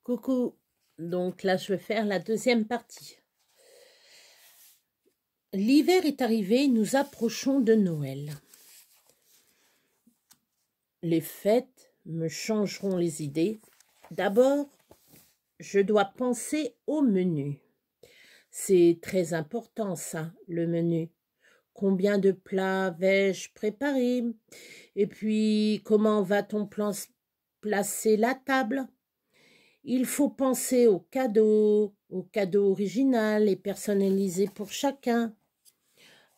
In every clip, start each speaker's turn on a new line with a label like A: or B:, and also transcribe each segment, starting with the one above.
A: Coucou, donc là je vais faire la deuxième partie. L'hiver est arrivé, nous approchons de Noël. Les fêtes me changeront les idées. D'abord, je dois penser au menu. C'est très important ça, le menu. Combien de plats vais-je préparer? Et puis, comment va-t-on placer la table? Il faut penser aux cadeaux original et personnalisés pour chacun.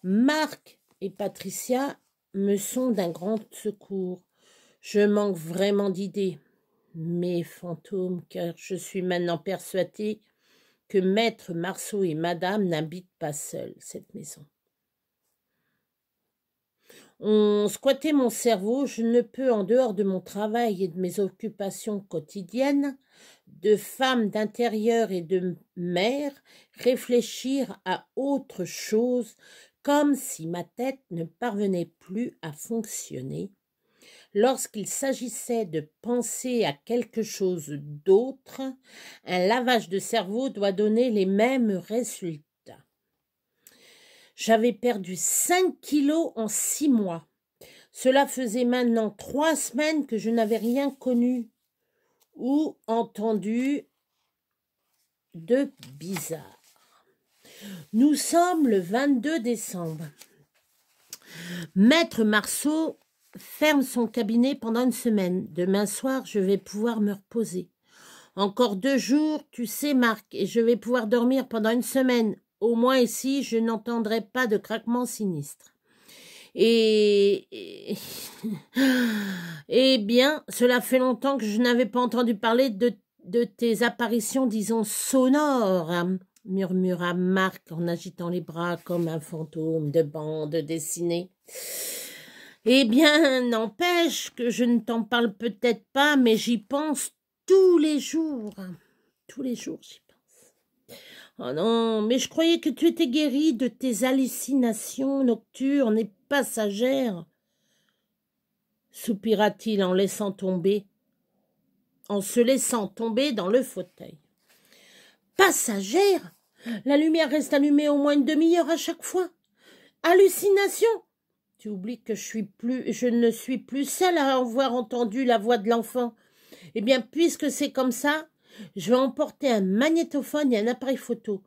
A: Marc et Patricia me sont d'un grand secours. Je manque vraiment d'idées. Mes fantômes, car je suis maintenant persuadée que Maître Marceau et Madame n'habitent pas seuls cette maison. On squattait mon cerveau, je ne peux, en dehors de mon travail et de mes occupations quotidiennes, de femme d'intérieur et de mère, réfléchir à autre chose, comme si ma tête ne parvenait plus à fonctionner. Lorsqu'il s'agissait de penser à quelque chose d'autre, un lavage de cerveau doit donner les mêmes résultats. J'avais perdu 5 kilos en 6 mois. Cela faisait maintenant 3 semaines que je n'avais rien connu ou entendu de bizarre. Nous sommes le 22 décembre. Maître Marceau ferme son cabinet pendant une semaine. Demain soir, je vais pouvoir me reposer. Encore 2 jours, tu sais, Marc, et je vais pouvoir dormir pendant une semaine. Au moins ici, je n'entendrai pas de craquements sinistres. Eh bien, cela fait longtemps que je n'avais pas entendu parler de tes apparitions, disons, sonores, hein, murmura Marc en agitant les bras comme un fantôme de bande dessinée. Eh bien, n'empêche que je ne t'en parle peut-être pas, mais j'y pense tous les jours. Tous les jours, j'y pense. Oh non, mais je croyais que tu étais guérie de tes hallucinations nocturnes et passagères, soupira-t-il en se laissant tomber dans le fauteuil. Passagère? La lumière reste allumée au moins une demi-heure à chaque fois. Hallucination? Tu oublies que je ne suis plus seule à avoir entendu la voix de l'enfant. Eh bien, puisque c'est comme ça, je vais emporter un magnétophone et un appareil photo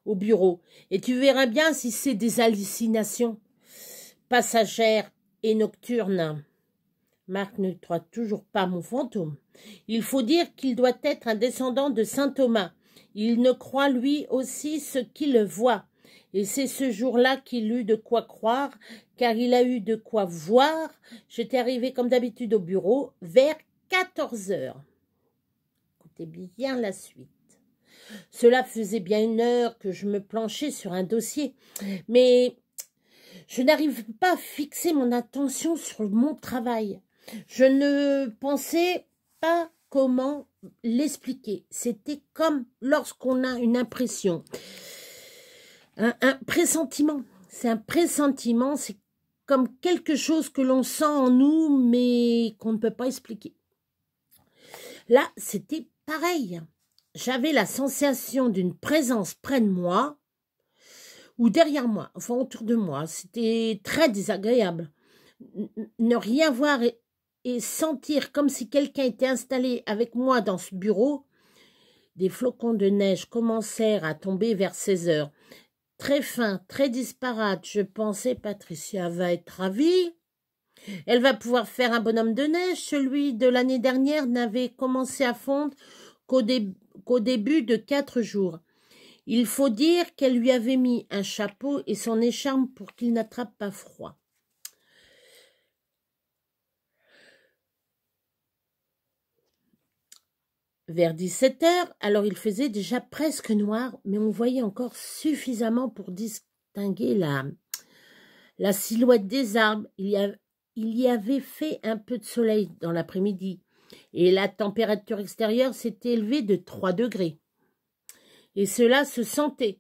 A: au bureau, et tu verras bien si c'est des hallucinations passagères et nocturnes. Marc ne croit toujours pas mon fantôme. Il faut dire qu'il doit être un descendant de saint Thomas. Il ne croit lui aussi ce qu'il voit. Et c'est ce jour-là qu'il eut de quoi croire, car il a eu de quoi voir. J'étais arrivée comme d'habitude au bureau vers 14 heures. Écoutez bien la suite. Cela faisait bien 1 heure que je me planchais sur un dossier, mais je n'arrive pas à fixer mon attention sur mon travail. Je ne pensais pas comment l'expliquer. C'était comme lorsqu'on a une impression. Un pressentiment. C'est un pressentiment, c'est comme quelque chose que l'on sent en nous, mais qu'on ne peut pas expliquer. Là, c'était pareil. J'avais la sensation d'une présence près de moi ou derrière moi, enfin autour de moi. C'était très désagréable. Ne rien voir et sentir comme si quelqu'un était installé avec moi dans ce bureau. Des flocons de neige commencèrent à tomber vers 16 heures. Très fin, très disparate, je pensais Patricia va être ravie. Elle va pouvoir faire un bonhomme de neige. Celui de l'année dernière n'avait commencé à fondre qu'au début de 4 jours. Il faut dire qu'elle lui avait mis un chapeau et son écharpe pour qu'il n'attrape pas froid. Vers 17 heures, alors il faisait déjà presque noir, mais on voyait encore suffisamment pour distinguer la silhouette des arbres. Il y avait fait un peu de soleil dans l'après-midi, et la température extérieure s'était élevée de 3 degrés. Et cela se sentait.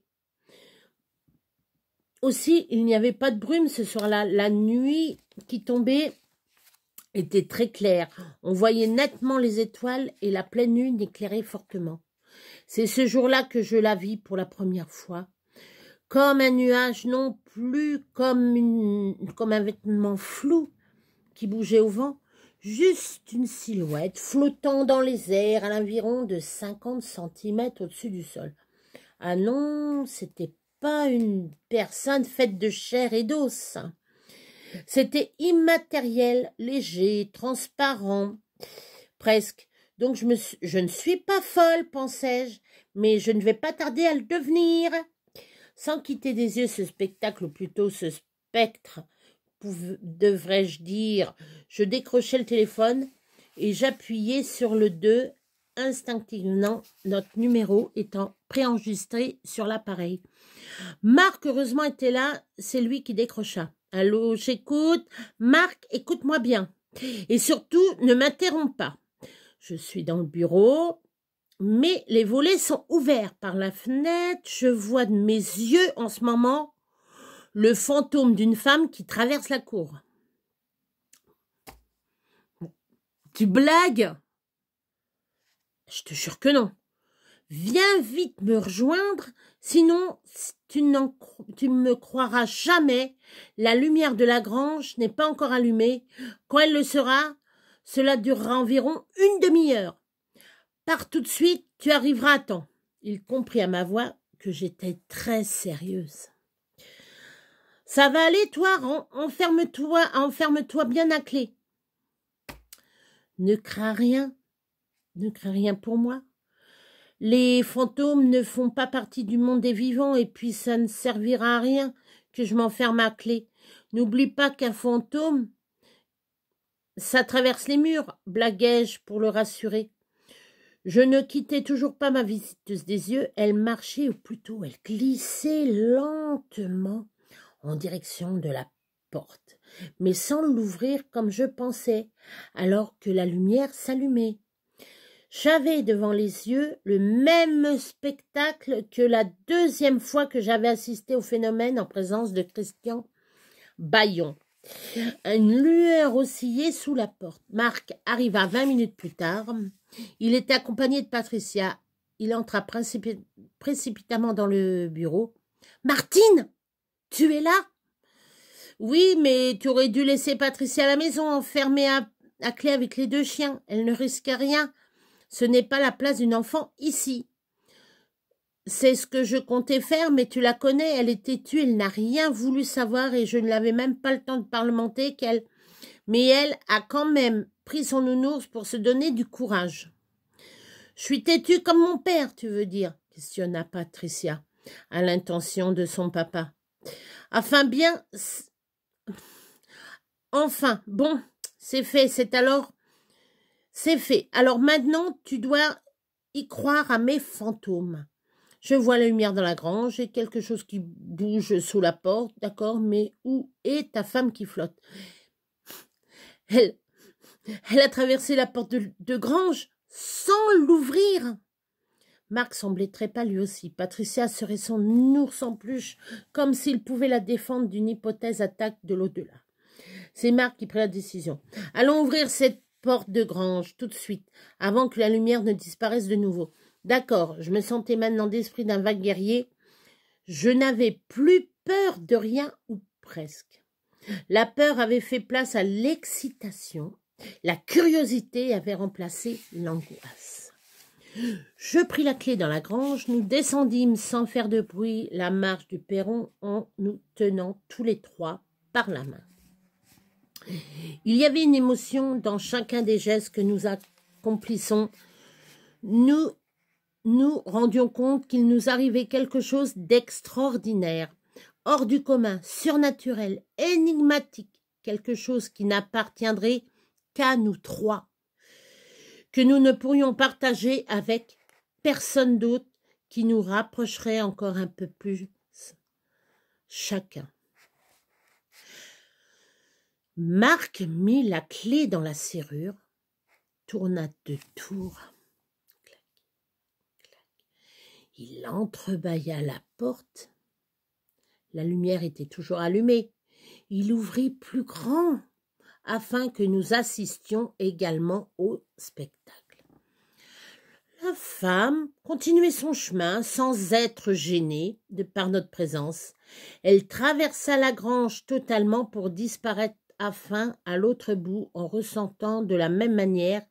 A: Aussi, il n'y avait pas de brume ce soir-là. La nuit qui tombait était très clair. On voyait nettement les étoiles et la pleine lune éclairait fortement. C'est ce jour-là que je la vis pour la première fois. Comme un nuage, non plus comme un vêtement flou qui bougeait au vent, juste une silhouette flottant dans les airs à l'environ de 50 centimètres au-dessus du sol. Ah non, c'était pas une personne faite de chair et d'os. C'était immatériel, léger, transparent, presque. Donc je ne suis pas folle, pensais-je, mais je ne vais pas tarder à le devenir. Sans quitter des yeux ce spectacle, ou plutôt ce spectre, devrais-je dire, je décrochai le téléphone et j'appuyai sur le 2, instinctivement, notre numéro étant préenregistré sur l'appareil. Marc, heureusement, était là, c'est lui qui décrocha. « Allô, j'écoute. Marc, écoute-moi bien. Et surtout, ne m'interromps pas. Je suis dans le bureau, mais les volets sont ouverts par la fenêtre. Je vois de mes yeux en ce moment le fantôme d'une femme qui traverse la cour. » Tu blagues? Je te jure que non. Viens vite me rejoindre, sinon tu ne me croiras jamais. La lumière de la grange n'est pas encore allumée. Quand elle le sera, cela durera environ une demi-heure. Pars tout de suite, tu arriveras à temps. Il comprit à ma voix que j'étais très sérieuse. Ça va aller, toi, enferme-toi bien à clé. Ne crains rien pour moi. Les fantômes ne font pas partie du monde des vivants et puis ça ne servira à rien que je m'enferme à clé. N'oublie pas qu'un fantôme, ça traverse les murs, blaguai-je pour le rassurer. Je ne quittais toujours pas ma visiteuse des yeux, elle marchait ou plutôt elle glissait lentement en direction de la porte, mais sans l'ouvrir comme je pensais, alors que la lumière s'allumait. J'avais devant les yeux le même spectacle que la deuxième fois que j'avais assisté au phénomène en présence de Christian Bayon. Une lueur oscillait sous la porte. Marc arriva 20 minutes plus tard. Il était accompagné de Patricia. Il entra précipitamment dans le bureau. « Martine, tu es là ?»« Oui, mais tu aurais dû laisser Patricia à la maison, enfermée à clé avec les deux chiens. Elle ne risque rien. Ce n'est pas la place d'une enfant ici. » C'est ce que je comptais faire, mais tu la connais, elle est têtue, elle n'a rien voulu savoir et je ne l'avais même pas le temps de parlementer qu'elle... Mais elle a quand même pris son nounours pour se donner du courage. « Je suis têtue comme mon père, tu veux dire ?» questionna Patricia, à l'intention de son papa. « Enfin bon, c'est fait, c'est fait. Alors maintenant, tu dois y croire à mes fantômes. Je vois la lumière dans la grange et quelque chose qui bouge sous la porte, d'accord, mais où est ta femme qui flotte? Elle a traversé la porte de grange sans l'ouvrir. » Marc semblait très pâle lui aussi. Patricia serait son ours en peluche, comme s'il pouvait la défendre d'une hypothèse attaque de l'au-delà. C'est Marc qui prit la décision. « Allons ouvrir cette porte de grange tout de suite, avant que la lumière ne disparaisse de nouveau. » D'accord, je me sentais maintenant d'esprit d'un vague guerrier. Je n'avais plus peur de rien, ou presque. La peur avait fait place à l'excitation. La curiosité avait remplacé l'angoisse. Je pris la clé dans la grange, nous descendîmes sans faire de bruit la marche du perron en nous tenant tous les trois par la main. Il y avait une émotion dans chacun des gestes que nous accomplissons. Nous rendions compte qu'il nous arrivait quelque chose d'extraordinaire, hors du commun, surnaturel, énigmatique, quelque chose qui n'appartiendrait qu'à nous trois, que nous ne pourrions partager avec personne d'autre, qui nous rapprocherait encore un peu plus chacun. Marc mit la clé dans la serrure, tourna 2 tours. Il entrebâilla la porte. La lumière était toujours allumée. Il ouvrit plus grand, afin que nous assistions également au spectacle. La femme continuait son chemin sans être gênée par notre présence. Elle traversa la grange totalement pour disparaître enfin à l'autre bout en ressentant de la même manière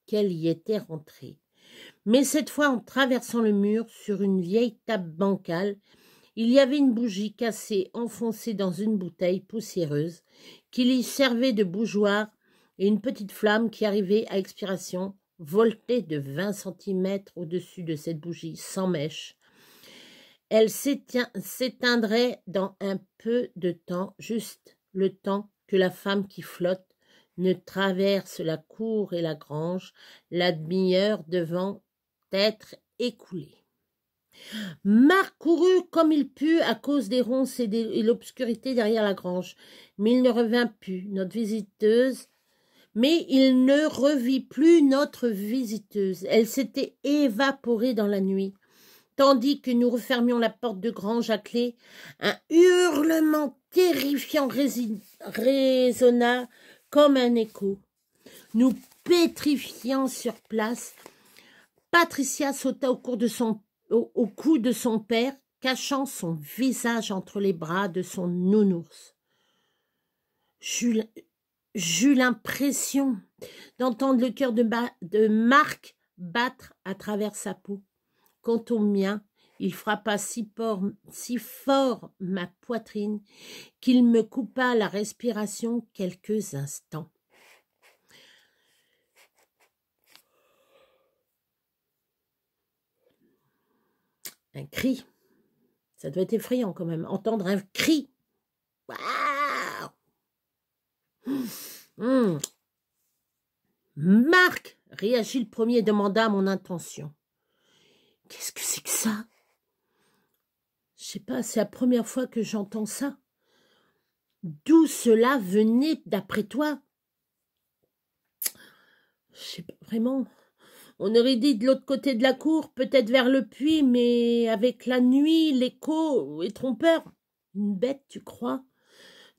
A: qu'elle y était rentrée. Mais cette fois en traversant le mur sur une vieille table bancale, il y avait une bougie cassée enfoncée dans une bouteille poussiéreuse qui lui servait de bougeoir et une petite flamme qui arrivait à expiration voltait de 20 centimètres au-dessus de cette bougie sans mèche. Elle s'éteindrait dans un peu de temps, juste le temps que la femme qui flotte ne traverse la cour et la grange, la demi-heure devant être écoulée. Marc courut comme il put à cause des ronces et l'obscurité derrière la grange, mais il ne revint plus, notre visiteuse. Mais il ne revit plus notre visiteuse. Elle s'était évaporée dans la nuit. Tandis que nous refermions la porte de grange à clé, un hurlement terrifiant résonna comme un écho. Nous pétrifiant sur place, Patricia sauta au cou de son père, cachant son visage entre les bras de son nounours. J'eus l'impression d'entendre le cœur de Marc battre à travers sa peau. Quant au mien, il frappa si fort ma poitrine qu'il me coupa la respiration quelques instants. Un cri. Ça doit être effrayant quand même, entendre un cri. Waouh! Marc réagit le premier et demanda mon intention. Qu'est-ce que c'est que ça? Je sais pas, c'est la première fois que j'entends ça. D'où cela venait d'après toi? Je sais pas vraiment. On aurait dit de l'autre côté de la cour, peut-être vers le puits, mais avec la nuit, l'écho est trompeur. Une bête, tu crois?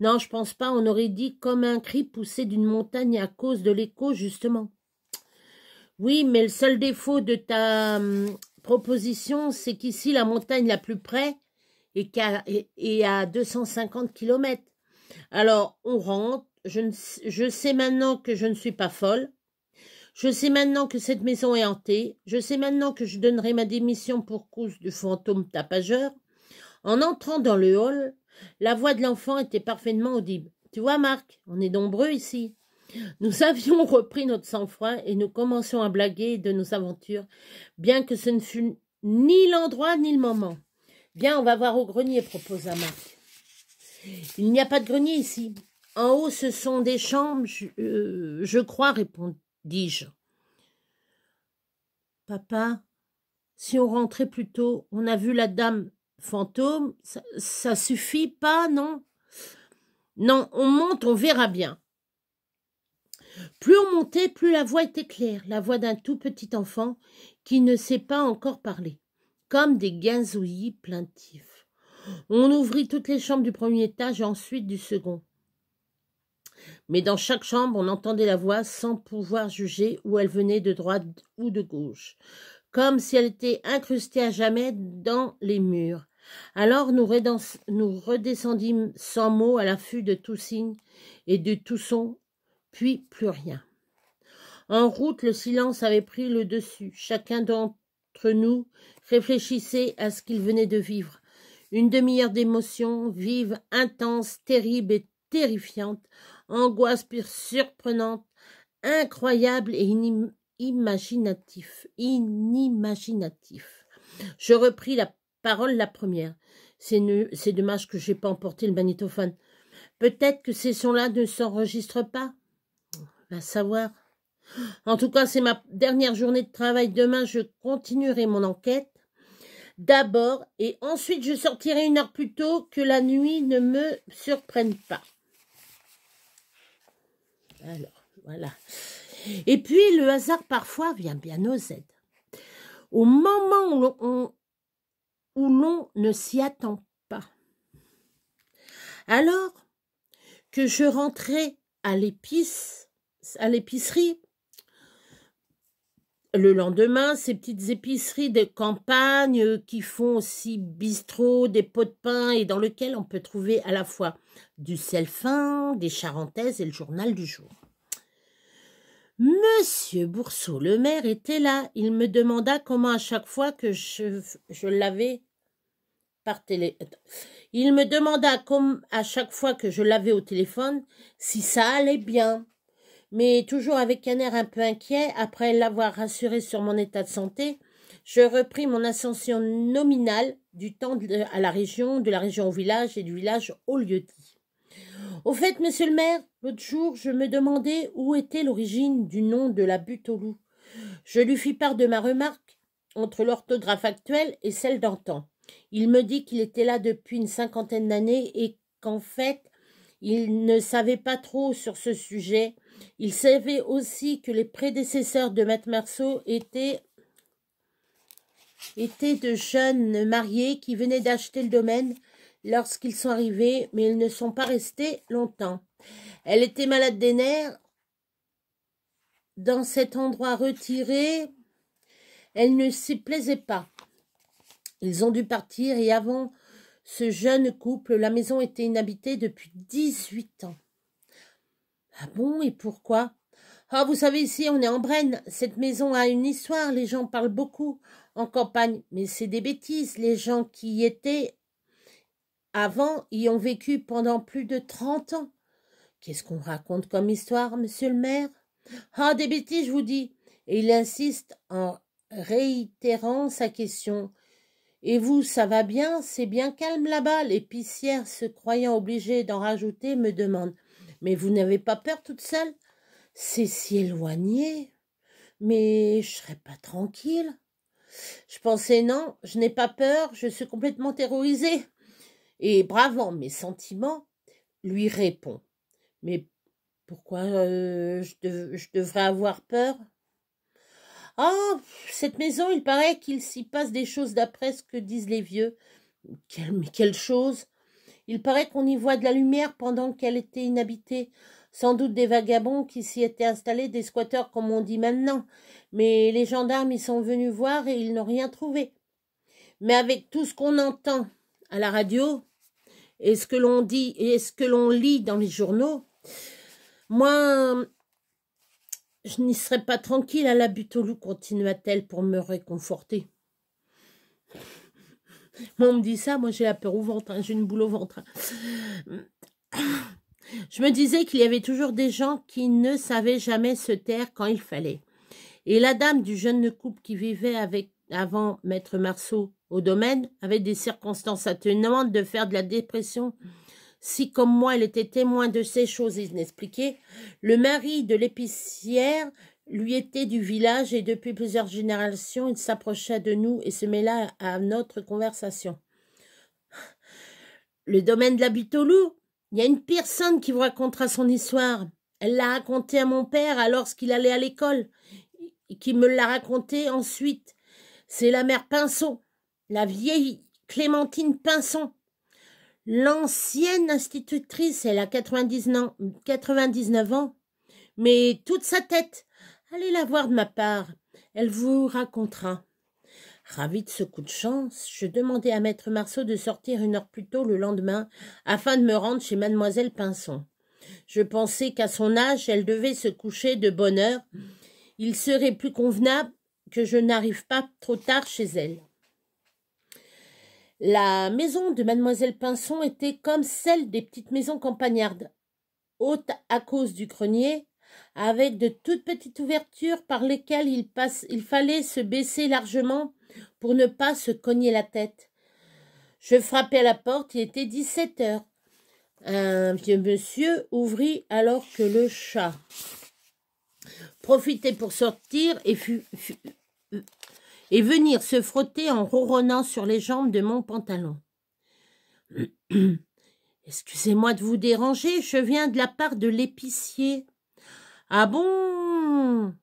A: Non, je pense pas, on aurait dit comme un cri poussé d'une montagne à cause de l'écho, justement. Oui, mais le seul défaut de ta proposition, c'est qu'ici, la montagne la plus près est à 250 km. Alors, on rentre, je sais maintenant que je ne suis pas folle, je sais maintenant que cette maison est hantée, je sais maintenant que je donnerai ma démission pour cause du fantôme tapageur. En entrant dans le hall, la voix de l'enfant était parfaitement audible. Tu vois, Marc, on est nombreux ici. Nous avions repris notre sang-froid et nous commencions à blaguer de nos aventures, bien que ce ne fût ni l'endroit ni le moment. Bien, on va voir au grenier, proposa Marc. Il n'y a pas de grenier ici. En haut, ce sont des chambres, je crois, répondis-je. Papa, si on rentrait plus tôt, on a vu la dame fantôme, ça suffit pas, non? Non, on monte, on verra bien. Plus on montait, plus la voix était claire, la voix d'un tout petit enfant qui ne sait pas encore parler, comme des gazouillis plaintifs. On ouvrit toutes les chambres du premier étage et ensuite du second. Mais dans chaque chambre, on entendait la voix sans pouvoir juger où elle venait de droite ou de gauche, comme si elle était incrustée à jamais dans les murs. Alors nous redescendîmes sans mots à l'affût de tout signe et de tout son, puis plus rien. En route, le silence avait pris le dessus. Chacun d'entre nous réfléchissait à ce qu'il venait de vivre. Une demi-heure d'émotion vive, intense, terrible et terrifiante, angoisse pure, surprenante, incroyable et inimaginatif. Je repris la parole la première. C'est dommage que je n'ai pas emporté le magnétophone. Peut-être que ces sons-là ne s'enregistrent pas. Va savoir. En tout cas, c'est ma dernière journée de travail. Demain, je continuerai mon enquête. D'abord, et ensuite, je sortirai 1 heure plus tôt, que la nuit ne me surprenne pas. Alors, voilà. Et puis, le hasard, parfois, vient bien aux aides. Au moment où l'on ne s'y attend pas. Alors que je rentrais à l'épicerie. Le lendemain, ces petites épiceries de campagne qui font aussi bistrot, des pots de pain et dans lequel on peut trouver à la fois du sel fin, des charentaises et le journal du jour. Monsieur Bourseau, le maire, était là. Il me demanda comment à chaque fois que je l'avais par télé... Il me demanda comme à chaque fois que je l'avais au téléphone si ça allait bien. Mais toujours avec un air un peu inquiet, après l'avoir rassuré sur mon état de santé, je repris mon ascension nominale du temps à la région, de la région au village et du village au lieu-dit. Au fait, monsieur le maire, l'autre jour, je me demandais où était l'origine du nom de la butte au loup. Je lui fis part de ma remarque entre l'orthographe actuelle et celle d'antan. Il me dit qu'il était là depuis une 50aine d'années et qu'en fait, il ne savait pas trop sur ce sujet. Il savait aussi que les prédécesseurs de Maître Marceau étaient de jeunes mariés qui venaient d'acheter le domaine lorsqu'ils sont arrivés, mais ils ne sont pas restés longtemps. Elle était malade des nerfs. Dans cet endroit retiré, elle ne s'y plaisait pas. Ils ont dû partir et avant ce jeune couple, la maison était inhabitée depuis 18 ans. Ah bon, et pourquoi? Ah, vous savez, ici, on est en Brenne. Cette maison a une histoire, les gens parlent beaucoup en campagne. Mais c'est des bêtises, les gens qui y étaient avant y ont vécu pendant plus de 30 ans. Qu'est-ce qu'on raconte comme histoire, monsieur le maire? Ah, des bêtises, je vous dis. Et il insiste en réitérant sa question. Et vous, ça va bien? C'est bien calme là-bas? L'épicière, se croyant obligée d'en rajouter, me demande. Mais vous n'avez pas peur toute seule? C'est si éloigné. Mais je serais pas tranquille. Je pensais non, je n'ai pas peur, je suis complètement terrorisée. Et bravant mes sentiments, lui répond. Mais pourquoi je devrais avoir peur? Ah, cette maison, il paraît qu'il s'y passe des choses d'après ce que disent les vieux. Quelle chose? Il paraît qu'on y voit de la lumière pendant qu'elle était inhabitée. Sans doute des vagabonds qui s'y étaient installés, des squatteurs comme on dit maintenant. Mais les gendarmes y sont venus voir et ils n'ont rien trouvé. Mais avec tout ce qu'on entend à la radio et ce que l'on dit et ce que l'on lit dans les journaux, moi, je n'y serais pas tranquille à la butte au loup, continua-t-elle pour me réconforter. Moi, on me dit ça, moi j'ai la peur au ventre, hein, j'ai une boule au ventre. Je me disais qu'il y avait toujours des gens qui ne savaient jamais se taire quand il fallait. Et la dame du jeune couple qui vivait avant Maître Marceau au domaine avait des circonstances atténuantes de faire de la dépression. Si, comme moi, elle était témoin de ces choses inexpliquées, le mari de l'épicière lui était du village et depuis plusieurs générations, il s'approcha de nous et se mêla à notre conversation. Le domaine de la butte au loup, il y a une personne qui vous racontera son histoire. Elle l'a racontée à mon père alors qu'il allait à l'école, et qui me l'a racontée ensuite. C'est la mère Pinson, la vieille Clémentine Pinson. L'ancienne institutrice, elle a 99 ans, mais toute sa tête. Allez la voir de ma part, elle vous racontera. Ravi de ce coup de chance, je demandai à Maître Marceau de sortir 1 heure plus tôt le lendemain afin de me rendre chez mademoiselle Pinson. Je pensais qu'à son âge, elle devait se coucher de bonne heure. Il serait plus convenable que je n'arrive pas trop tard chez elle. La maison de mademoiselle Pinson était comme celle des petites maisons campagnardes, haute à cause du grenier, avec de toutes petites ouvertures par lesquelles il fallait se baisser largement pour ne pas se cogner la tête. Je frappai à la porte, il était 17 heures. Un vieux monsieur ouvrit alors que le chat profitait pour sortir et venir se frotter en ronronnant sur les jambes de mon pantalon. « Excusez-moi de vous déranger, je viens de la part de l'épicier. »« Ah bon?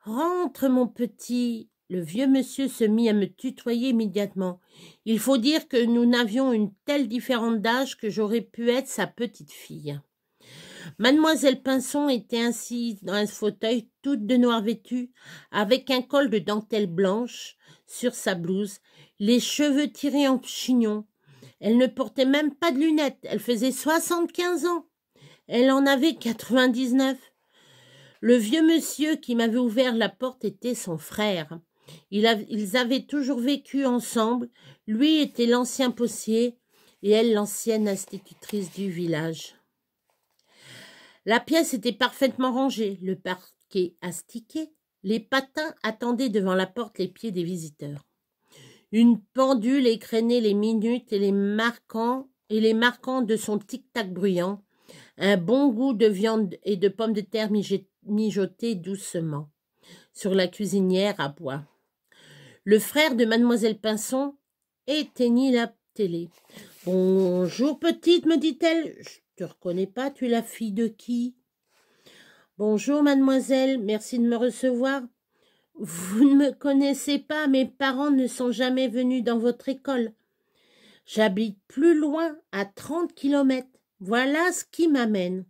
A: Rentre, mon petit. » Le vieux monsieur se mit à me tutoyer immédiatement. Il faut dire que nous n'avions une telle différence d'âge que j'aurais pu être sa petite fille. Mademoiselle Pinson était ainsi dans un fauteuil, toute de noir vêtue, avec un col de dentelle blanche sur sa blouse, les cheveux tirés en chignon. Elle ne portait même pas de lunettes, elle faisait 75 ans. Elle en avait 99. Le vieux monsieur qui m'avait ouvert la porte était son frère. Ils avaient toujours vécu ensemble. Lui était l'ancien postier et elle l'ancienne institutrice du village. La pièce était parfaitement rangée, le parquet astiqué, les patins attendaient devant la porte les pieds des visiteurs. Une pendule écrénait les minutes et les marquant de son tic-tac bruyant, un bon goût de viande et de pommes de terre mijotées doucement sur la cuisinière à bois. Le frère de mademoiselle Pinson éteignit la télé. « Bonjour petite, me dit-elle. Je te reconnais pas, tu es la fille de qui ? » « Bonjour mademoiselle, merci de me recevoir. Vous ne me connaissez pas, mes parents ne sont jamais venus dans votre école. J'habite plus loin, à 30 kilomètres. Voilà ce qui m'amène.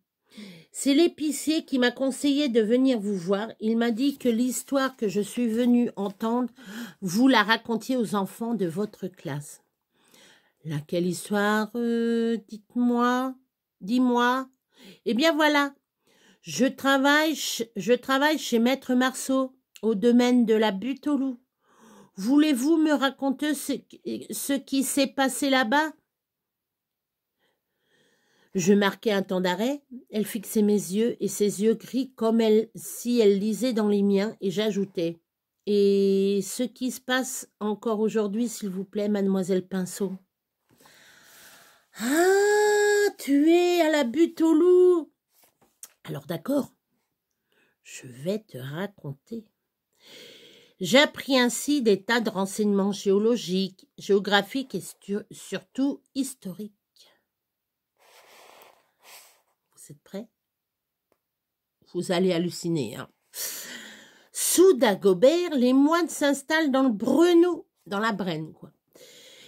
A: C'est l'épicier qui m'a conseillé de venir vous voir. Il m'a dit que l'histoire que je suis venue entendre, vous la racontiez aux enfants de votre classe. » « Laquelle histoire, dites-moi, dis-moi. » « Eh bien voilà, je travaille chez Maître Marceau, au domaine de la butte au loup. Voulez-vous me raconter ce qui s'est passé là-bas ?» Je marquai un temps d'arrêt, elle fixait mes yeux, et ses yeux gris comme si elle lisait dans les miens, et j'ajoutai. « Et ce qui se passe encore aujourd'hui, s'il vous plaît, mademoiselle Pinceau. »« Ah, tu es à la butte au loup. Alors d'accord, je vais te raconter. » J'appris ainsi des tas de renseignements géologiques, géographiques et surtout historiques. Vous êtes prêts? Vous allez halluciner, hein. Sous Dagobert, les moines s'installent dans le Brenou, dans la Brenne, quoi.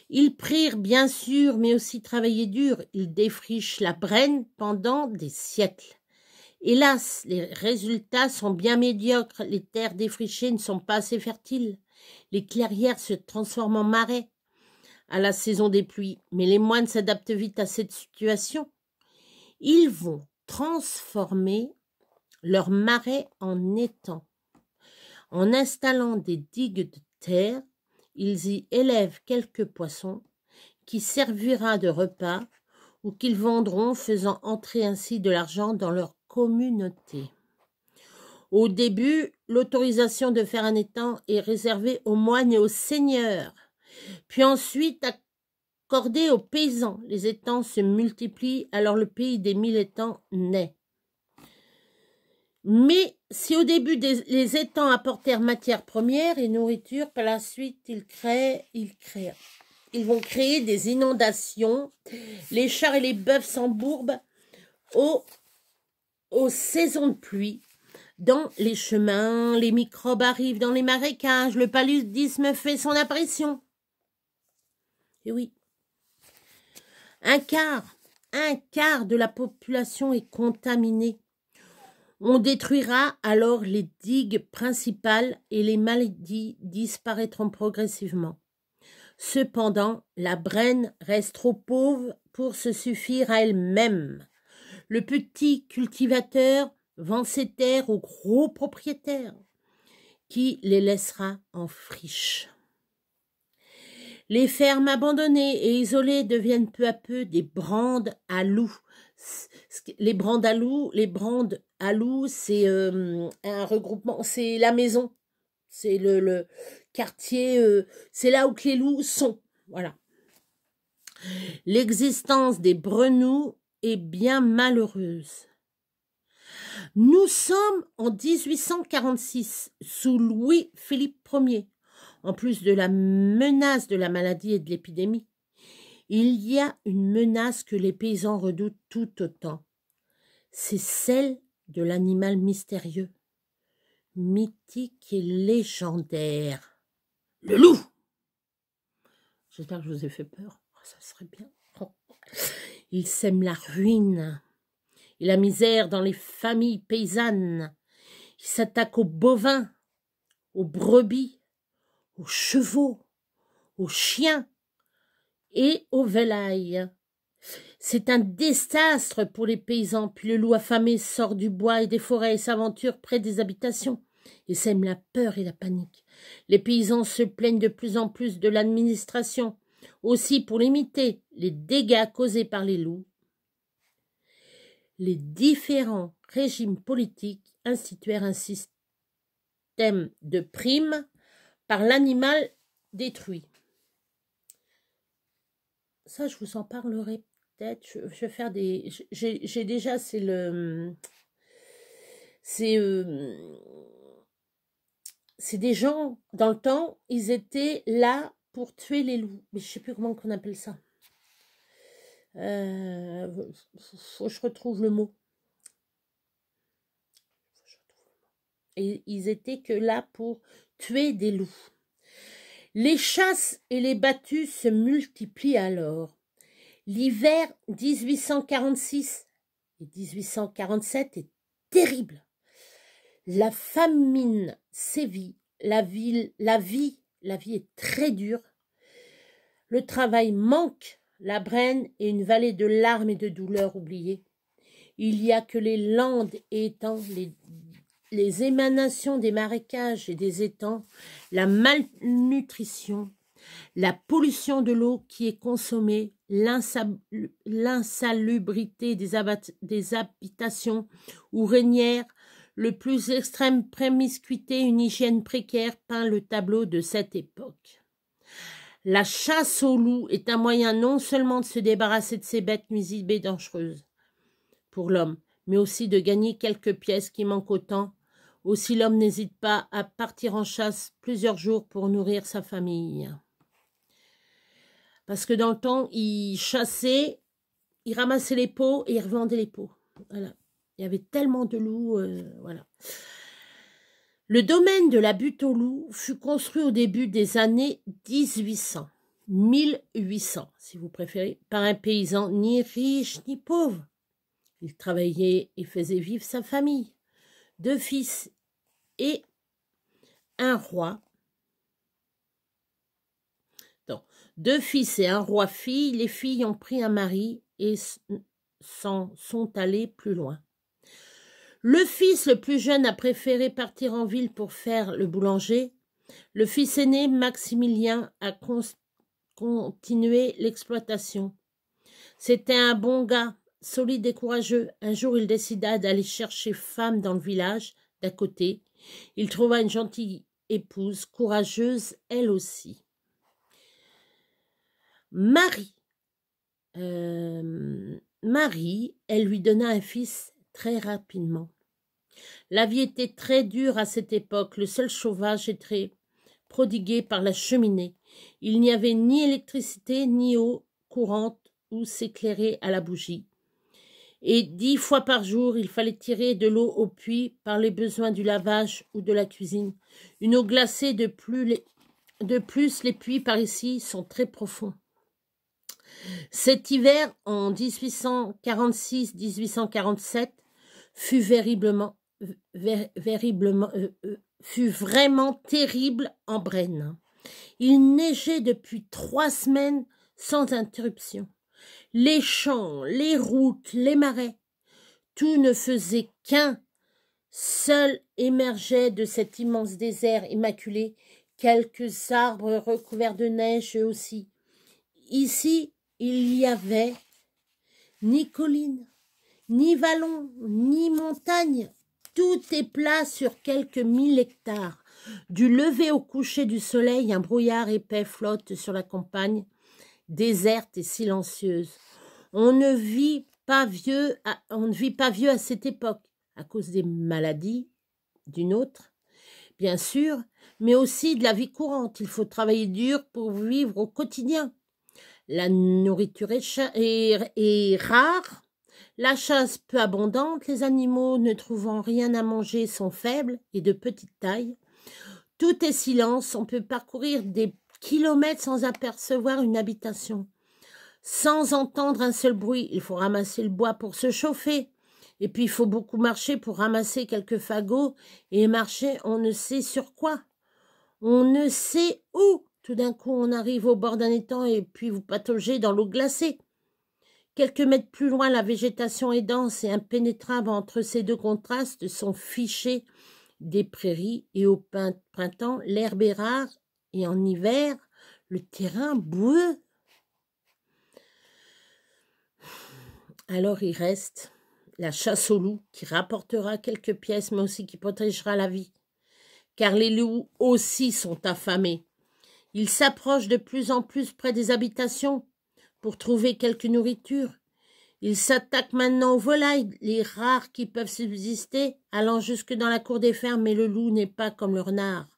A: Ils prirent bien sûr, mais aussi travaillé dur. Ils défrichent la Brenne pendant des siècles. Hélas, les résultats sont bien médiocres. Les terres défrichées ne sont pas assez fertiles. Les clairières se transforment en marais à la saison des pluies. Mais les moines s'adaptent vite à cette situation. Ils vont transformer leurs marais en étangs. En installant des digues de terre, ils y élèvent quelques poissons qui servira de repas ou qu'ils vendront, faisant entrer ainsi de l'argent dans leur communauté. Au début, l'autorisation de faire un étang est réservée aux moines et aux seigneurs, puis ensuite accordée aux paysans. Les étangs se multiplient, alors le pays des 1000 étangs naît. Mais si au début les étangs apportèrent matière première et nourriture, par la suite ils vont créer des inondations. Les chars et les bœufs s'embourbent aux saisons de pluie. Dans les chemins, les microbes arrivent dans les marécages, le paludisme fait son apparition. Et oui, un quart de la population est contaminée. On détruira alors les digues principales et les maladies disparaîtront progressivement. Cependant, la Brenne reste trop pauvre pour se suffire à elle-même. Le petit cultivateur vend ses terres aux gros propriétaires, qui les laissera en friche. Les fermes abandonnées et isolées deviennent peu à peu des brandes à loups. Les brandes à loups, c'est un regroupement, c'est la maison, c'est le quartier, c'est là où que les loups sont. Voilà. L'existence des Brenous est bien malheureuse. Nous sommes en 1846, sous Louis-Philippe Ier. En plus de la menace de la maladie et de l'épidémie, il y a une menace que les paysans redoutent tout autant. C'est celle de l'animal mystérieux, mythique et légendaire. Le loup! J'espère que je vous ai fait peur. Ça serait bien. Il sème la ruine. et la misère dans les familles paysannes. Il s'attaque aux bovins, aux brebis, aux chevaux, aux chiens et aux volailles. C'est un désastre pour les paysans, puis le loup affamé sort du bois et des forêts et s'aventure près des habitations et sème la peur et la panique. Les paysans se plaignent de plus en plus de l'administration. Aussi, pour limiter les dégâts causés par les loups, les différents régimes politiques instituèrent un système de primes par l'animal détruit. Ça, je vous en parlerai peut-être. Je vais faire des... J'ai déjà, c'est des gens, dans le temps, ils étaient là pour tuer les loups. Mais je ne sais plus comment on appelle ça. Faut que je retrouve le mot. Et ils étaient que là pour tuer des loups. Les chasses et les battues se multiplient alors. L'hiver 1846 et 1847 est terrible. La famine sévit, la vie est très dure. Le travail manque, la Brenne est une vallée de larmes et de douleurs oubliées. Il n'y a que les landes et étangs, les émanations des marécages et des étangs, la malnutrition, la pollution de l'eau qui est consommée, l'insalubrité des habitations où régnèrent le plus extrême promiscuité, une hygiène précaire peint le tableau de cette époque. La chasse au loup est un moyen non seulement de se débarrasser de ces bêtes nuisibles et dangereuses pour l'homme, mais aussi de gagner quelques pièces qui manquent au temps. Aussi l'homme n'hésite pas à partir en chasse plusieurs jours pour nourrir sa famille. Parce que dans le temps, il chassait, il ramassait les peaux et il revendait les peaux. Voilà. Il y avait tellement de loups, voilà. Le domaine de la butte aux loups fut construit au début des années 1800 si vous préférez, par un paysan ni riche ni pauvre. Il travaillait et faisait vivre sa famille. 2 fils et un roi. Non, 2 fils et un roi-fille. Les filles ont pris un mari et s'en sont allées plus loin. Le fils le plus jeune a préféré partir en ville pour faire le boulanger. Le fils aîné, Maximilien, a continué l'exploitation. C'était un bon gars, solide et courageux. Un jour, il décida d'aller chercher femme dans le village d'à côté. Il trouva une gentille épouse, courageuse, elle aussi. Marie, elle lui donna un fils très rapidement. La vie était très dure à cette époque. Le seul chauffage était prodigué par la cheminée. Il n'y avait ni électricité, ni eau courante où s'éclairer à la bougie. Et 10 fois par jour, il fallait tirer de l'eau au puits par les besoins du lavage ou de la cuisine. Une eau glacée de plus, les puits par ici sont très profonds. Cet hiver, en 1846-1847, fut vraiment terrible en Brenne. Il neigeait depuis 3 semaines sans interruption. Les champs, les routes, les marais, tout ne faisait qu'un. Seul émergeait de cet immense désert immaculé quelques arbres recouverts de neige eux aussi. Ici, il n'y avait ni collines, ni vallons, ni montagnes. Tout est plat sur quelques 1000 hectares. Du lever au coucher du soleil, un brouillard épais flotte sur la campagne, déserte et silencieuse. On ne vit pas vieux à cette époque, à cause des maladies, d'une autre, bien sûr, mais aussi de la vie courante. Il faut travailler dur pour vivre au quotidien. La nourriture est rare, la chasse peu abondante, les animaux ne trouvant rien à manger sont faibles et de petite taille. Tout est silence, on peut parcourir des kilomètres sans apercevoir une habitation. Sans entendre un seul bruit, il faut ramasser le bois pour se chauffer. Et puis il faut beaucoup marcher pour ramasser quelques fagots, et marcher on ne sait sur quoi. On ne sait où. Tout d'un coup on arrive au bord d'un étang et puis vous pataugez dans l'eau glacée. Quelques mètres plus loin, la végétation est dense et impénétrable. Entre ces deux contrastes sont fichés des prairies, et au printemps, l'herbe est rare, et en hiver, le terrain boueux. Alors il reste la chasse aux loups, qui rapportera quelques pièces, mais aussi qui protégera la vie. Car les loups aussi sont affamés. Ils s'approchent de plus en plus près des habitations pour trouver quelque nourriture. Ils s'attaquent maintenant aux volailles, les rares qui peuvent subsister, allant jusque dans la cour des fermes, mais le loup n'est pas comme le renard.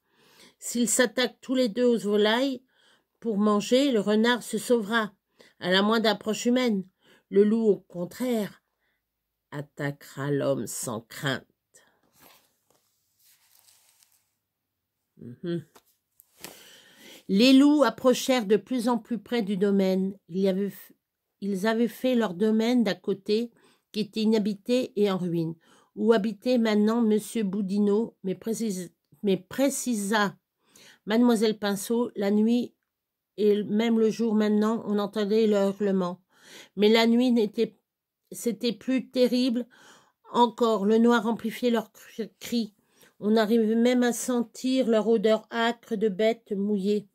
A: S'ils s'attaquent tous les deux aux volailles pour manger, le renard se sauvera, à la moindre approche humaine. Le loup, au contraire, attaquera l'homme sans crainte. Les loups approchèrent de plus en plus près du domaine. Ils avaient fait leur domaine d'à côté, qui était inhabité et en ruine, où habitait maintenant M. Boudinot, mais précisa Mademoiselle Pinceau, la nuit et même le jour maintenant, on entendait leur hurlement. Mais la nuit c'était plus terrible encore, le noir amplifiait leurs cris. On arrivait même à sentir leur odeur âcre de bêtes mouillées.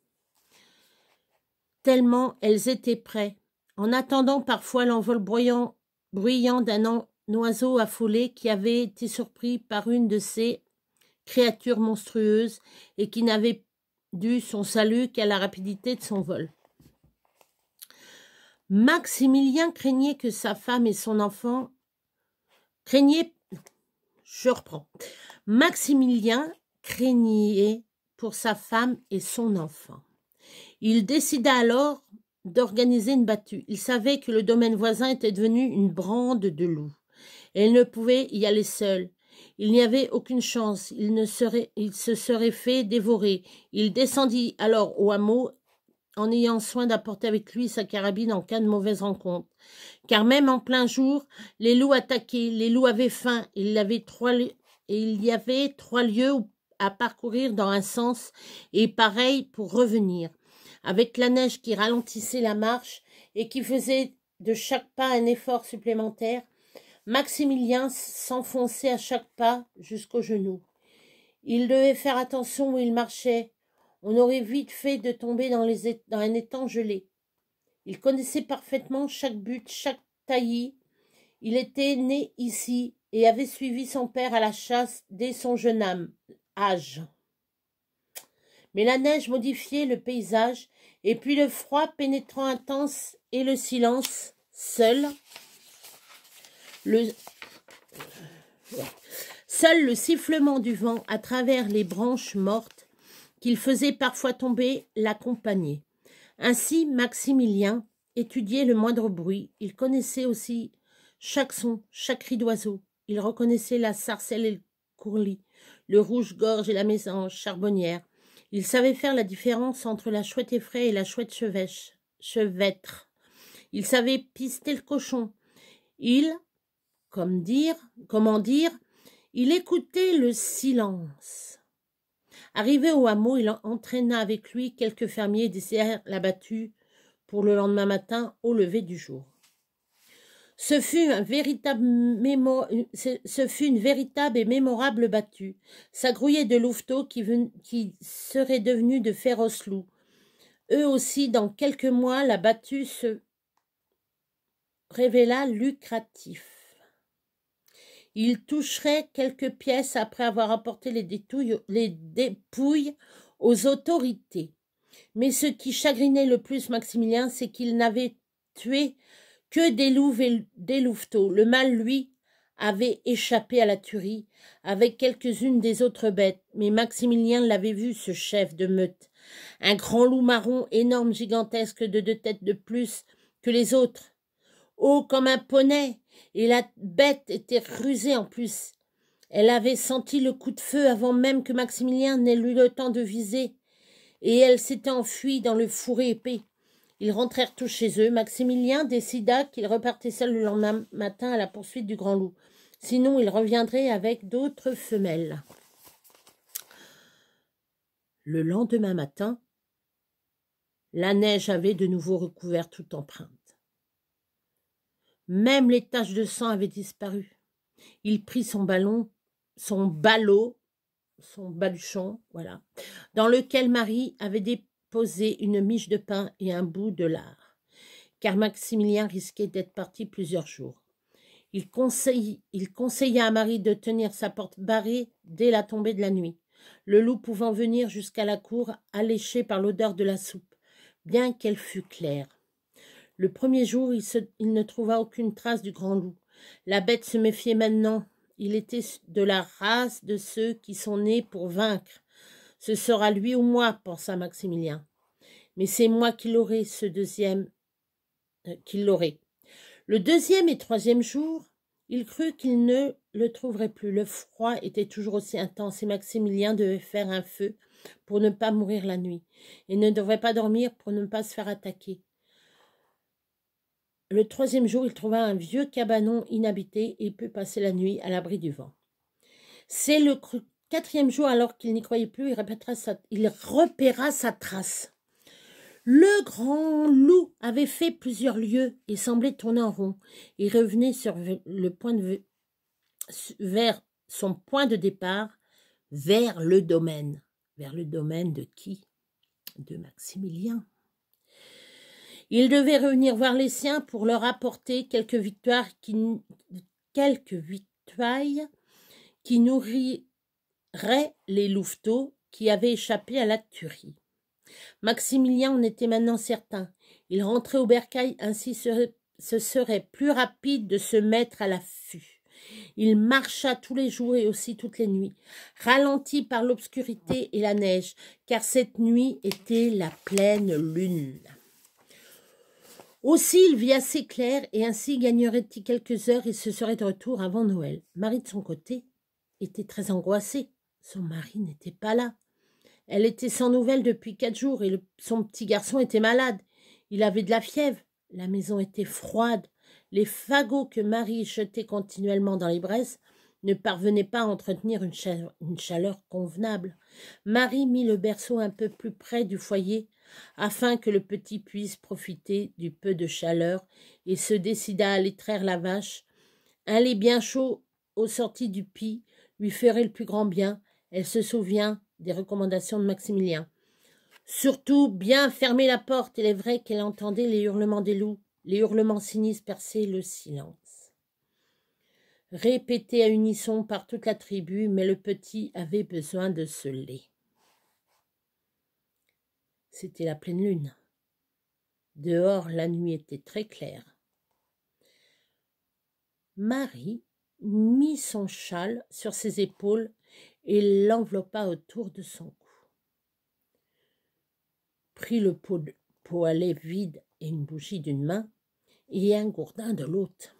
A: Tellement elles étaient près. En attendant parfois l'envol bruyant d'un oiseau affolé qui avait été surpris par une de ces créatures monstrueuses et qui n'avait dû son salut qu'à la rapidité de son vol. Maximilien craignait que sa femme et son enfant Maximilien craignait pour sa femme et son enfant. Il décida alors d'organiser une battue. Il savait que le domaine voisin était devenu une brande de loups. Et il ne pouvait y aller seul. Il n'y avait aucune chance. Il se serait fait dévorer. Il descendit alors au hameau en ayant soin d'apporter avec lui sa carabine en cas de mauvaise rencontre. Car même en plein jour, les loups attaquaient, les loups avaient faim, et il y avait 3 lieues à parcourir dans un sens, et pareil pour revenir. Avec la neige qui ralentissait la marche, et qui faisait de chaque pas un effort supplémentaire, Maximilien s'enfonçait à chaque pas jusqu'aux genoux. Il devait faire attention où il marchait. On aurait vite fait de tomber dans un étang gelé. Il connaissait parfaitement chaque butte, chaque taillis. Il était né ici et avait suivi son père à la chasse dès son jeune âge. Mais la neige modifiait le paysage, et puis le froid pénétrant intense et le silence, seul le sifflement du vent à travers les branches mortes qu'il faisait parfois tomber l'accompagnait. Ainsi, Maximilien étudiait le moindre bruit. Il connaissait aussi chaque son, chaque cri d'oiseau. Il reconnaissait la sarcelle et le courlis, le rouge-gorge et la mésange charbonnière. Il savait faire la différence entre la chouette effraie et la chouette chevêtre. Il savait pister le cochon. Comment dire, il écoutait le silence. Arrivé au hameau, il entraîna avec lui quelques fermiers et décidèrent la battue pour le lendemain matin au lever du jour. Ce fut une véritable et mémorable battue. Ça grouillait de louveteaux qui seraient devenus de féroces loups. Eux aussi, dans quelques mois, la battue se révéla lucratif. Il toucherait quelques pièces après avoir apporté les dépouilles aux autorités. Mais ce qui chagrinait le plus Maximilien, c'est qu'il n'avait tué que des louveteaux. Le mâle, lui, avait échappé à la tuerie avec quelques-unes des autres bêtes. Mais Maximilien l'avait vu, ce chef de meute. Un grand loup marron, énorme, gigantesque, de 2 têtes de plus que les autres. Haut comme un poney, et la bête était rusée en plus. Elle avait senti le coup de feu avant même que Maximilien n'ait eu le temps de viser, et elle s'était enfuie dans le fourré épais. Ils rentrèrent tous chez eux. Maximilien décida qu'il repartait seul le lendemain matin à la poursuite du grand loup. Sinon, il reviendrait avec d'autres femelles. Le lendemain matin, la neige avait de nouveau recouvert toute empreinte. Même les taches de sang avaient disparu. Il prit son baluchon, voilà, dans lequel Marie avait déposé une miche de pain et un bout de lard, car Maximilien risquait d'être parti plusieurs jours. Il conseilla à Marie de tenir sa porte barrée dès la tombée de la nuit, le loup pouvant venir jusqu'à la cour alléché par l'odeur de la soupe, bien qu'elle fût claire. Le premier jour, il ne trouva aucune trace du grand loup. La bête se méfiait maintenant. Il était de la race de ceux qui sont nés pour vaincre. Ce sera lui ou moi, pensa Maximilien. Mais c'est moi qui l'aurai, qui l'aurai. Le deuxième et troisième jour, il crut qu'il ne le trouverait plus. Le froid était toujours aussi intense et Maximilien devait faire un feu pour ne pas mourir la nuit et ne devrait pas dormir pour ne pas se faire attaquer. Le troisième jour, il trouva un vieux cabanon inhabité et put passer la nuit à l'abri du vent. C'est le quatrième jour, alors qu'il n'y croyait plus, il repéra sa trace. Le grand loup avait fait plusieurs lieues et semblait tourner en rond. Il revenait vers son point de départ, vers le domaine. Vers le domaine de qui? De Maximilien. Il devait revenir voir les siens pour leur apporter quelques victoires qui nourriraient les louveteaux qui avaient échappé à la tuerie. Maximilien en était maintenant certain. Il rentrait au bercail, ainsi ce serait plus rapide de se mettre à l'affût. Il marcha tous les jours et aussi toutes les nuits, ralenti par l'obscurité et la neige, car cette nuit était la pleine lune. Aussi, il vit assez clair et ainsi gagnerait-il quelques heures et se serait de retour avant Noël. Marie, de son côté, était très angoissée. Son mari n'était pas là. Elle était sans nouvelles depuis 4 jours et son petit garçon était malade. Il avait de la fièvre. La maison était froide. Les fagots que Marie jetait continuellement dans les braises ne parvenaient pas à entretenir une chaleur convenable. Marie mit le berceau un peu plus près du foyer afin que le petit puisse profiter du peu de chaleur et se décida à aller traire la vache. Un lait bien chaud aux sorties du pis lui ferait le plus grand bien. Elle se souvient des recommandations de Maximilien. Surtout, bien fermer la porte. Il est vrai qu'elle entendait les hurlements des loups. Les hurlements sinistres perçaient le silence. Répétés à unisson par toute la tribu, mais le petit avait besoin de ce lait. C'était la pleine lune. Dehors, la nuit était très claire. Marie mit son châle sur ses épaules et l'enveloppa autour de son cou. Prit le pot à lait vide et une bougie d'une main et un gourdin de l'autre.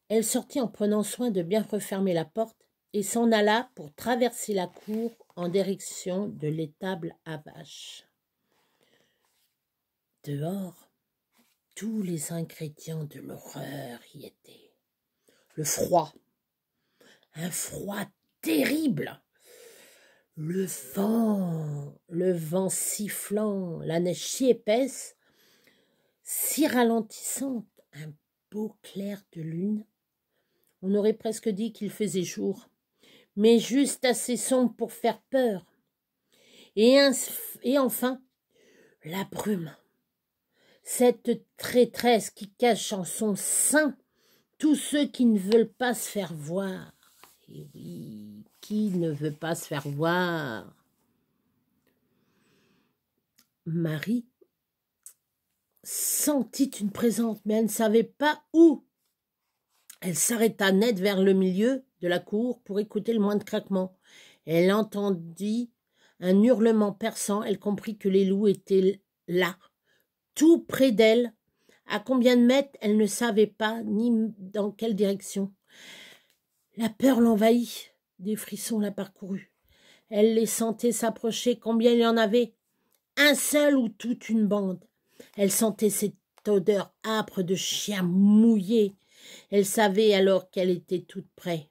A: Elle sortit en prenant soin de bien refermer la porte et s'en alla pour traverser la cour en direction de l'étable à vaches. Dehors, tous les ingrédients de l'horreur y étaient. Le froid, un froid terrible, le vent sifflant, la neige si épaisse, si ralentissante, un beau clair de lune. On aurait presque dit qu'il faisait jour, mais juste assez sombre pour faire peur. Et enfin, la brume, cette traîtresse qui cache en son sein tous ceux qui ne veulent pas se faire voir. Et oui, qui ne veut pas se faire voir? Marie sentit une présence, mais elle ne savait pas où. Elle s'arrêta net vers le milieu de la cour pour écouter le moindre craquement. Elle entendit un hurlement perçant. Elle comprit que les loups étaient là, tout près d'elle. À combien de mètres, elle ne savait pas, ni dans quelle direction. La peur l'envahit, des frissons la parcoururent. Elle les sentait s'approcher. Combien il y en avait? Un seul ou toute une bande? Elle sentait cette odeur âpre de chien mouillé. Elle savait alors qu'elle était toute prête.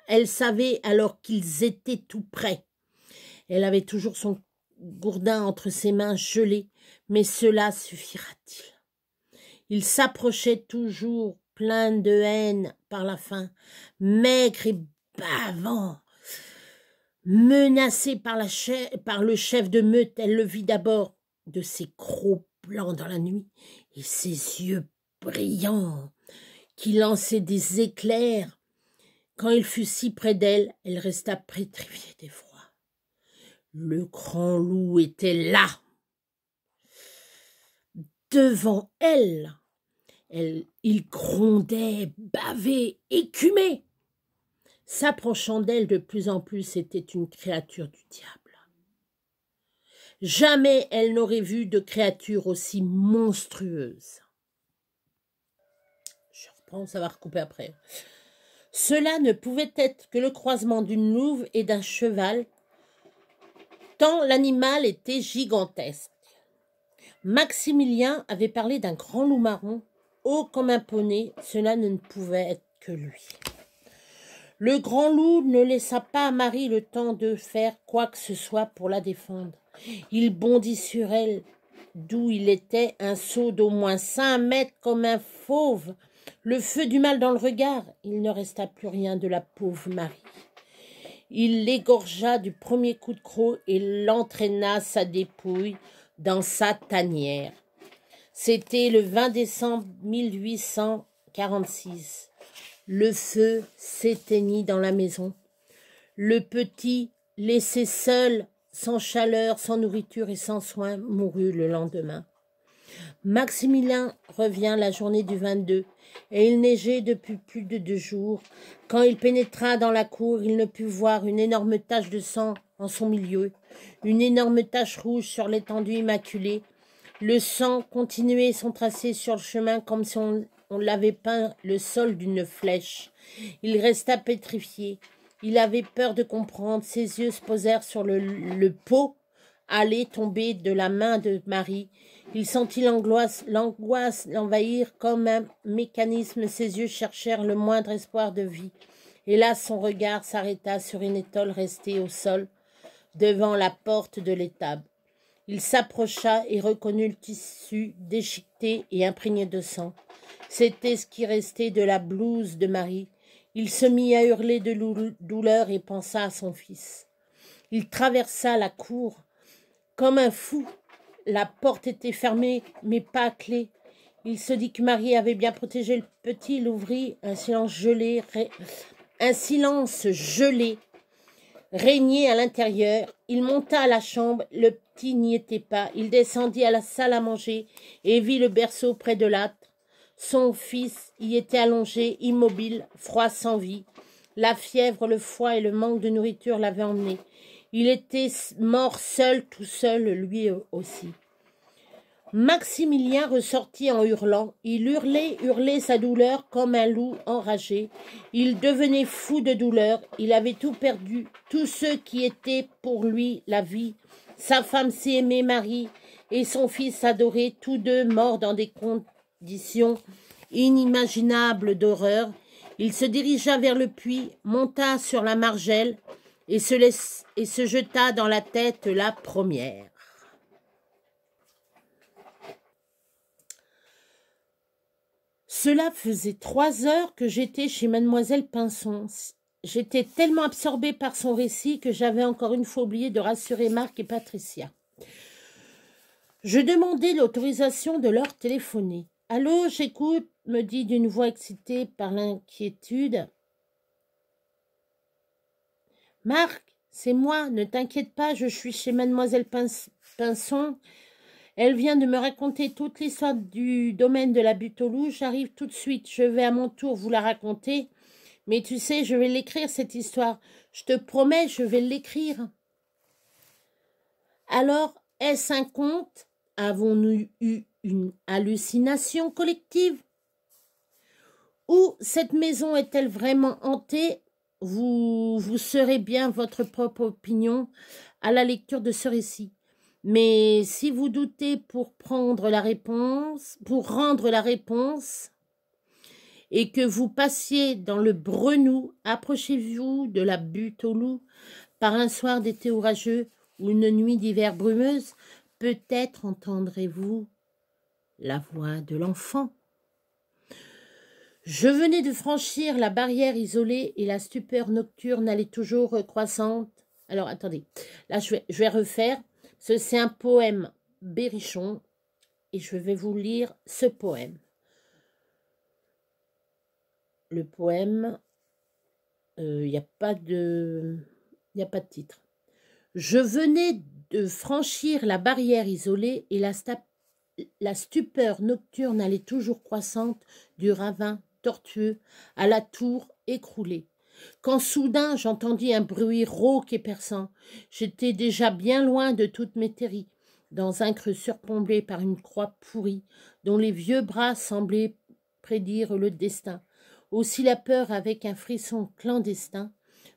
A: Elle savait alors qu'ils étaient tout près. Elle avait toujours son gourdin entre ses mains gelées, mais cela suffira-t-il? Il s'approchait toujours, plein de haine par la faim, maigre et bavant. Menacée par le chef de meute, elle le vit d'abord de ses crocs blancs dans la nuit et ses yeux brillants qui lançaient des éclairs. Quand il fut si près d'elle, elle resta pétrifiée d'effroi. Le grand loup était là, devant elle. Il grondait, bavait, écumait. S'approchant d'elle de plus en plus, c'était une créature du diable. Jamais elle n'aurait vu de créature aussi monstrueuse. Je reprends, ça va recouper après. Cela ne pouvait être que le croisement d'une louve et d'un cheval, tant l'animal était gigantesque. Maximilien avait parlé d'un grand loup marron, haut comme un poney, cela ne pouvait être que lui. Le grand loup ne laissa pas à Marie le temps de faire quoi que ce soit pour la défendre. Il bondit sur elle, d'où il était un saut d'au moins 5 mètres comme un fauve, le feu du mal dans le regard. Il ne resta plus rien de la pauvre Marie. Il l'égorgea du premier coup de croc et l'entraîna sa dépouille dans sa tanière. C'était le 20 décembre 1846. Le feu s'éteignit dans la maison. Le petit, laissé seul, sans chaleur, sans nourriture et sans soin, mourut le lendemain. Maximilien revient la journée du 22, et il neigeait depuis plus de 2 jours. Quand il pénétra dans la cour, il ne put voir une énorme tache de sang en son milieu, une énorme tache rouge sur l'étendue immaculée. Le sang continuait son tracé sur le chemin comme si on l'avait peint le sol d'une flèche. Il resta pétrifié. Il avait peur de comprendre. Ses yeux se posèrent sur le pot allait tomber de la main de Marie. Il sentit l'angoisse l'envahir comme un mécanisme. Ses yeux cherchèrent le moindre espoir de vie. Et là, son regard s'arrêta sur une étole restée au sol, devant la porte de l'étable. Il s'approcha et reconnut le tissu déchiqueté et imprégné de sang. C'était ce qui restait de la blouse de Marie. Il se mit à hurler de douleur et pensa à son fils. Il traversa la cour comme un fou. La porte était fermée, mais pas à clé. Il se dit que Marie avait bien protégé le petit. Il ouvrit, un silence gelé régnait à l'intérieur. Il monta à la chambre, le petit n'y était pas. Il descendit à la salle à manger et vit le berceau près de l'âtre. Son fils y était allongé, immobile, froid sans vie. La fièvre, le froid et le manque de nourriture l'avaient emmené. Il était mort seul, tout seul, lui aussi. Maximilien ressortit en hurlant. Il hurlait sa douleur comme un loup enragé. Il devenait fou de douleur. Il avait tout perdu, tous ceux qui étaient pour lui la vie. Sa femme si aimée, Marie, et son fils adoré, tous deux morts dans des conditions inimaginables d'horreur. Il se dirigea vers le puits, monta sur la margelle et se jeta dans la tête la première. Cela faisait 3 heures que j'étais chez mademoiselle Pinson. J'étais tellement absorbée par son récit que j'avais encore une fois oublié de rassurer Marc et Patricia. Je demandai l'autorisation de leur téléphoner. « Allô, j'écoute » me dit d'une voix excitée par l'inquiétude. « Marc, c'est moi, ne t'inquiète pas, je suis chez mademoiselle Pinson. Elle vient de me raconter toute l'histoire du domaine de la butte aux loups. J'arrive tout de suite, je vais à mon tour vous la raconter. Mais tu sais, je vais l'écrire cette histoire. Je te promets, je vais l'écrire. » Alors, est-ce un conte? Avons-nous eu une hallucination collective? Ou cette maison est-elle vraiment hantée? Vous serez bien votre propre opinion à la lecture de ce récit. Mais si vous doutez pour rendre la réponse, et que vous passiez dans le Brenou, approchez-vous de la butte au loup, par un soir d'été orageux ou une nuit d'hiver brumeuse, peut-être entendrez-vous la voix de l'enfant. Je venais de franchir la barrière isolée et la stupeur nocturne allait toujours croissante. Alors, attendez, là, je vais refaire. C'est un poème Berrichon et je vais vous lire ce poème. Le poème, il n'y a pas de titre. Je venais de franchir la barrière isolée et la stupeur nocturne allait toujours croissante du ravin tortueux à la tour écroulée. Quand soudain j'entendis un bruit rauque et perçant, j'étais déjà bien loin de toutes mes terries, dans un creux surplombé par une croix pourrie, dont les vieux bras semblaient prédire le destin. Aussi la peur, avec un frisson clandestin,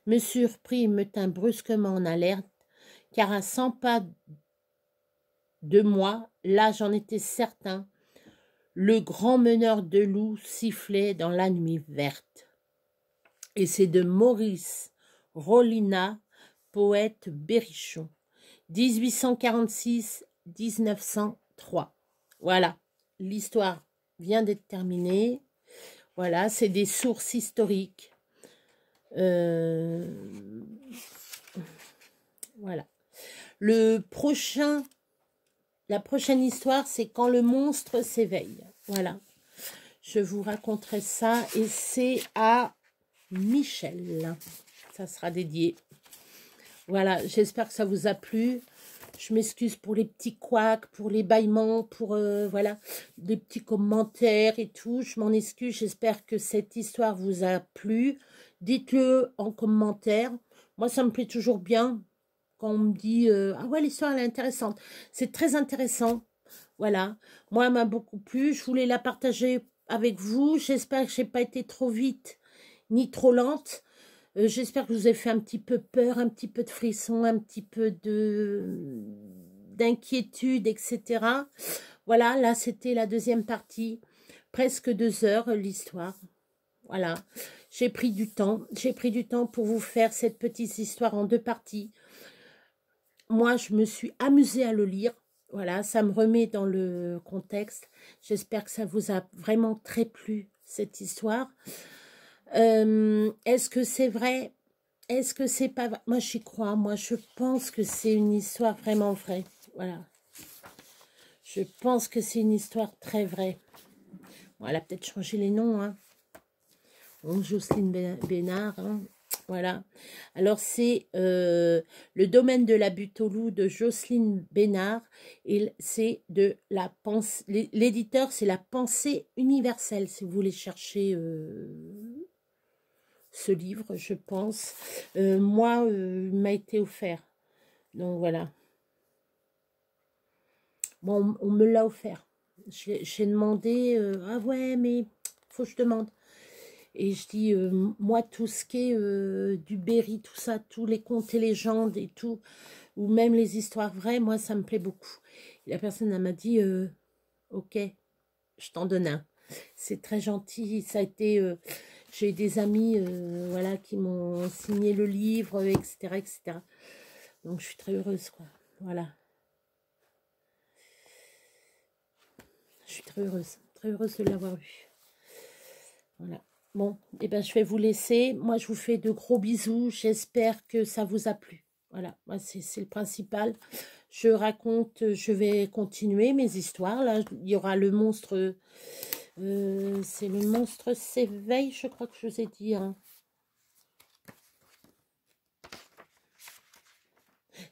A: me surprit et me tint brusquement en alerte, car à 100 pas de moi, là j'en étais certain, le grand meneur de loups sifflait dans la nuit verte. Et c'est de Maurice Rollinat, poète berrichon, 1846-1903. Voilà, l'histoire vient d'être terminée. Voilà, c'est des sources historiques. Voilà. La prochaine histoire, c'est quand le monstre s'éveille. Voilà. Je vous raconterai ça et c'est à Michel. Ça sera dédié. Voilà, j'espère que ça vous a plu. Je m'excuse pour les petits couacs, pour les bâillements, pour voilà, des petits commentaires et tout. Je m'en excuse. J'espère que cette histoire vous a plu. Dites-le en commentaire. Moi, ça me plaît toujours bien quand on me dit ah ouais, l'histoire elle est intéressante. C'est très intéressant. Voilà. Moi, elle m'a beaucoup plu. Je voulais la partager avec vous. J'espère que je n'ai pas été trop vite ni trop lente. J'espère que je vous ai fait un petit peu peur, un petit peu de frisson, un petit peu d'inquiétude, etc. Voilà, là, c'était la deuxième partie. Presque 2 heures, l'histoire. Voilà. J'ai pris du temps. J'ai pris du temps pour vous faire cette petite histoire en 2 parties. Moi, je me suis amusée à le lire. Voilà, ça me remet dans le contexte. J'espère que ça vous a vraiment très plu, cette histoire. Est-ce que c'est vrai? Est-ce que c'est pas vrai? Moi, j'y crois. Moi, je pense que c'est une histoire vraiment vraie. Voilà. Je pense que c'est une histoire très vraie. Bon, elle a peut-être changé les noms. Hein. Bon, Jocelyne Bénard. Hein. Voilà. Alors, c'est le domaine de la butte au loup de Jocelyne Bénard. Et c'est de la pensée. L'éditeur, c'est La Pensée Universelle, si vous voulez chercher ce livre, je pense. Moi, il m'a été offert. Donc, voilà. Bon, on me l'a offert. J'ai demandé, ah ouais, mais faut que je demande. Et je dis, moi, tout ce qui est du Berry, tout ça, tous les contes et légendes et tout, ou même les histoires vraies, moi, ça me plaît beaucoup. Et la personne, elle m'a dit, ok, je t'en donne un. C'est très gentil, ça a été... j'ai des amis voilà, qui m'ont signé le livre, etc., etc. Donc, je suis très heureuse, quoi. Voilà. Je suis très heureuse de l'avoir lu. Voilà. Bon, et ben je vais vous laisser. Moi, je vous fais de gros bisous. J'espère que ça vous a plu. Voilà, moi, c'est le principal. Je vais continuer mes histoires. Là, il y aura le monstre... c'est le monstre s'éveille, je crois que je vous ai dit. Hein.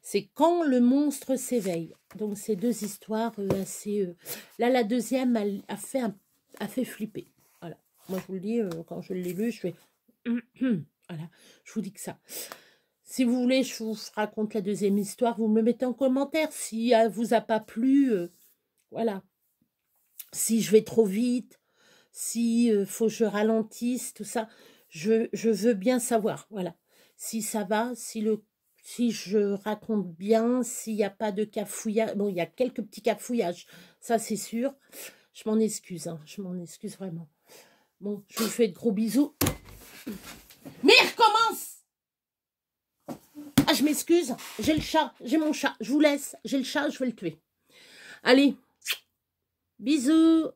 A: C'est quand le monstre s'éveille. Donc, c'est 2 histoires assez... Là, la deuxième a fait flipper. Voilà. Moi, je vous le dis, quand je l'ai lu, je fais... voilà, je vous dis que ça. Si vous voulez, je vous raconte la deuxième histoire. Vous me le mettez en commentaire. Si elle vous a pas plu, voilà. Si je vais trop vite, si faut que je ralentisse, tout ça, je veux bien savoir. Voilà. Si ça va, si si je raconte bien, s'il n'y a pas de cafouillage. Bon, il y a quelques petits cafouillages, ça c'est sûr. Je m'en excuse, hein, je m'en excuse vraiment. Bon, je vous fais de gros bisous. Mais il recommence! Ah, je m'excuse, j'ai le chat, j'ai mon chat. Je vous laisse, j'ai le chat, je vais le tuer. Allez, bisous!